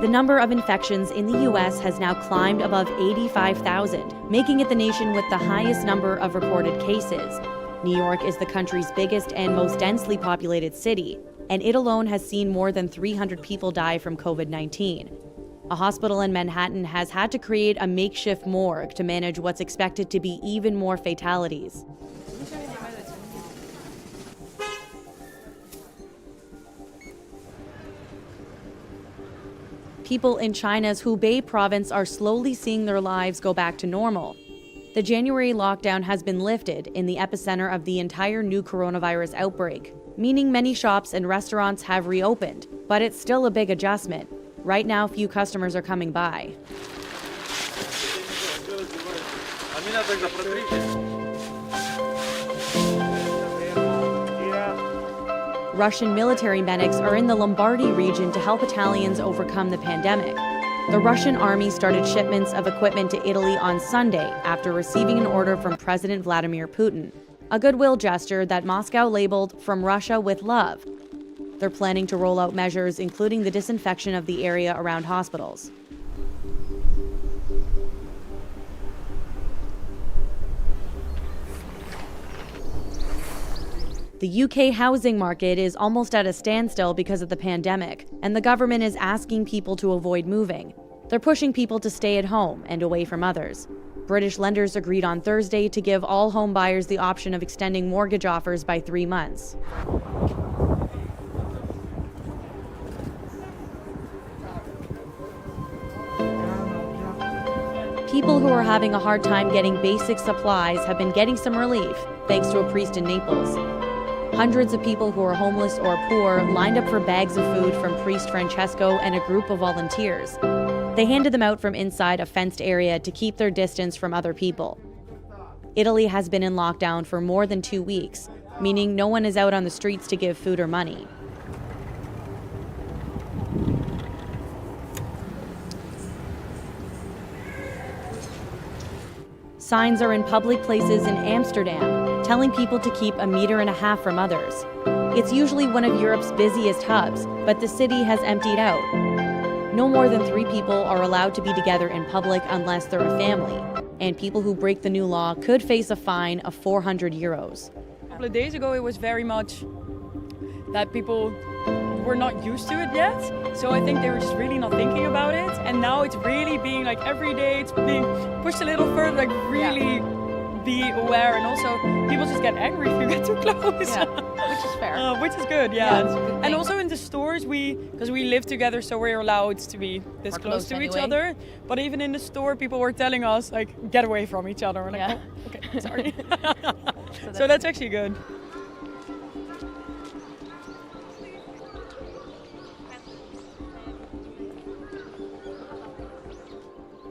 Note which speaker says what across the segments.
Speaker 1: The number of infections in the U.S. has now climbed above 85,000, making it the nation with the highest number of reported cases. New York is the country's biggest and most densely populated city, and it alone has seen more than 300 people die from COVID-19. A hospital in Manhattan has had to create a makeshift morgue to manage what's expected to be even more fatalities. People in China's Hubei province are slowly seeing their lives go back to normal. The January lockdown has been lifted in the epicenter of the entire new coronavirus outbreak, meaning many shops and restaurants have reopened, but it's still a big adjustment. Right now, few customers are coming by. Russian military medics are in the Lombardy region to help Italians overcome the pandemic. The Russian army started shipments of equipment to Italy on Sunday after receiving an order from President Vladimir Putin, a goodwill gesture that Moscow labeled "From Russia with Love." They're planning to roll out measures including the disinfection of the area around hospitals. The UK housing market is almost at a standstill because of the pandemic, and the government is asking people to avoid moving. They're pushing people to stay at home and away from others. British lenders agreed on Thursday to give all home buyers the option of extending mortgage offers by 3 months. People who are having a hard time getting basic supplies have been getting some relief, thanks to a priest in Naples. Hundreds of people who are homeless or poor lined up for bags of food from Priest Francesco and a group of volunteers. They handed them out from inside a fenced area to keep their distance from other people. Italy has been in lockdown for more than 2 weeks, meaning no one is out on the streets to give food or money. Signs are in public places in Amsterdam, telling people to keep 1.5 meters from others. It's usually one of Europe's busiest hubs, but the city has emptied out. No more than 3 people are allowed to be together in public unless they're a family, and people who break the new law could face a fine of 400 euros.
Speaker 2: A couple of days ago, it was very much that people were not used to it yet, so I think they were just really not thinking about it, and now it's really being like every day it's being pushed a little further, like really be aware, and also people just get angry if you get too close.
Speaker 3: Yeah, which is fair.
Speaker 2: Which is good, yeah.
Speaker 3: It's a good thing.
Speaker 2: And also in the stores, because we live together, so we're allowed to be this close to each other, but even in the store people were telling us like get away from each other. We're like, oh, okay, sorry. So that's actually good.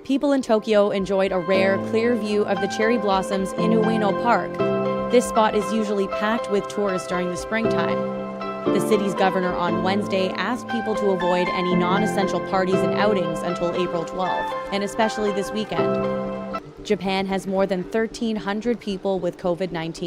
Speaker 1: People in Tokyo enjoyed a rare, clear view of the cherry blossoms in Ueno Park. This spot is usually packed with tourists during the springtime. The city's governor on Wednesday asked people to avoid any non-essential parties and outings until April 12th, and especially this weekend. Japan has more than 1,300 people with COVID-19.